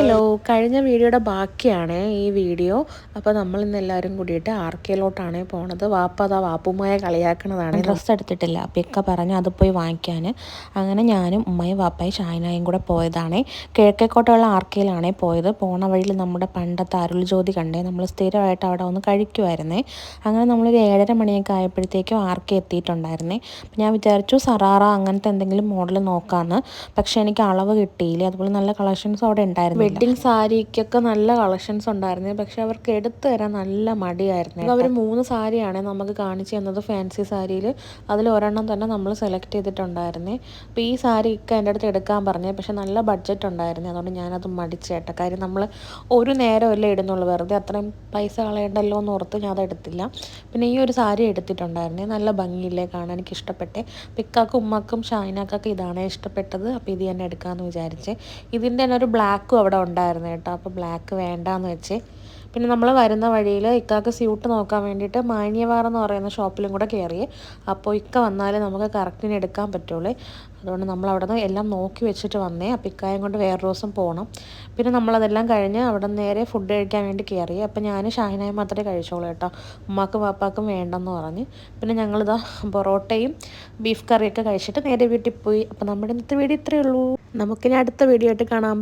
Hello, കഴിഞ്ഞ വീഡിയോയുടെ ബാക്കിയാണ് ഈ വീഡിയോ. അപ്പോൾ നമ്മൾ ഇന്ന് എല്ലാവരും കൂടിയിട്ട് ആർക്കേലോട്ടാണ് പോണത്. വാപ്പുമ്മയെ കളിയാക്കണതാണ്. ഡ്രസ്സ് എടുത്തിട്ടില്ല, അപ്പോൾ ഇക്ക പറഞ്ഞു അത് പോയി വാങ്ങിക്കാൻ. അങ്ങനെ ഞാനും ഉമ്മയും വാപ്പയും ഷാഹിനായും കൂടെ പോയതാണ്. കിഴക്കേക്കോട്ടയുള്ള ആർക്കേയിലാണ് പോയത്. പോണ വഴിയിൽ നമ്മുടെ പണ്ടത്തെ അരുൾ ജ്യോതി കണ്ടേ, നമ്മൾ സ്ഥിരമായിട്ട് അവിടെ ഒന്ന് കഴിക്കുമായിരുന്നേ. അങ്ങനെ നമ്മളൊരു 7:30 മണിയൊക്കെ ആയപ്പോഴത്തേക്കും ആർക്കെ എത്തിയിട്ടുണ്ടായിരുന്നേ. അപ്പോൾ ഞാൻ വിചാരിച്ചു സറാറ അങ്ങനത്തെ എന്തെങ്കിലും മോഡൽ നോക്കാമെന്ന്. പക്ഷേ എനിക്ക് അളവ് കിട്ടിയില്ല. അതുപോലെ നല്ല കളക്ഷൻസ് അവിടെ ഉണ്ടായിരുന്നു. വെഡ്ഡിങ് സാരിക്കൊക്കെ നല്ല കളക്ഷൻസ് ഉണ്ടായിരുന്നു, പക്ഷെ അവർക്ക് എടുത്തു തരാൻ നല്ല മടിയായിരുന്നു. അവർ 3 സാരിയാണ് നമുക്ക് കാണിച്ചു തന്നത് ഫാൻസി സാരിയിൽ. അതിൽ ഒരെണ്ണം തന്നെ നമ്മൾ സെലക്ട് ചെയ്തിട്ടുണ്ടായിരുന്നേ. അപ്പോൾ ഈ സാരി ഒക്കെ എൻ്റെ അടുത്ത് എടുക്കാൻ പറഞ്ഞേ, പക്ഷെ നല്ല ബഡ്ജറ്റ് ഉണ്ടായിരുന്നു. അതുകൊണ്ട് ഞാനത് മടിച്ചേട്ട. കാര്യം നമ്മൾ ഒരു നേരമല്ലേ ഇടുന്നുള്ളൂ, വെറുതെ അത്രയും പൈസ കളയണ്ടല്ലോ എന്ന് ഓർത്ത് ഞാൻ അതെടുത്തില്ല. പിന്നെ ഈ ഒരു സാരി എടുത്തിട്ടുണ്ടായിരുന്നേ, നല്ല ഭംഗിയില്ലേ കാണാൻ, എനിക്ക് ഇഷ്ടപ്പെട്ടെ. പിക്കാക്കും ഉമ്മക്കും ഷാഹിനാക്കൊക്കെ ഇതാണ് ഇഷ്ടപ്പെട്ടത്. അപ്പോൾ ഇത് തന്നെ എടുക്കാമെന്ന് വിചാരിച്ചേ. ഇതിൻ്റെ തന്നെ ഒരു ബ്ലാക്കും അവിടെ ഉണ്ടായിരുന്നു കേട്ടോ, അപ്പോൾ ബ്ലാക്ക് വേണ്ടാന്ന് വെച്ചേ. പിന്നെ നമ്മൾ വരുന്ന വഴിയിൽ ഇക്കാക്ക് സ്യൂട്ട് നോക്കാൻ വേണ്ടിയിട്ട് മാന്യവാർ എന്ന് പറയുന്ന ഷോപ്പിലും കൂടെ കയറിയേ. അപ്പോൾ ഇക്ക വന്നാലേ നമുക്ക് കറക്റ്റിന് എടുക്കാൻ പറ്റുള്ളൂ. അതുകൊണ്ട് നമ്മൾ അവിടെ നിന്ന് എല്ലാം നോക്കി വെച്ചിട്ട് വന്നേ. അപ്പോൾ ഇക്കായം കൊണ്ട് വേറെ ദിവസം പോകണം. പിന്നെ നമ്മളതെല്ലാം കഴിഞ്ഞ് അവിടെ നിന്ന് നേരെ ഫുഡ് കഴിക്കാൻ വേണ്ടി കയറിയേ. അപ്പോൾ ഞാൻ ഷാഹിനായി മാത്രമേ കഴിച്ചോളൂ കേട്ടോ, ഉമ്മാക്കും പാപ്പാക്കും വേണ്ടെന്ന് പറഞ്ഞ്. പിന്നെ ഞങ്ങളിതാ പൊറോട്ടയും ബീഫ് കറിയൊക്കെ കഴിച്ചിട്ട് നേരെ വീട്ടിൽ പോയി. അപ്പോൾ നമ്മുടെ ഇന്നത്തെ വീഡിയോ ഇത്രയേ ഉള്ളൂ. നമുക്കിനി അടുത്ത വീഡിയോ ആയിട്ട് കാണാം.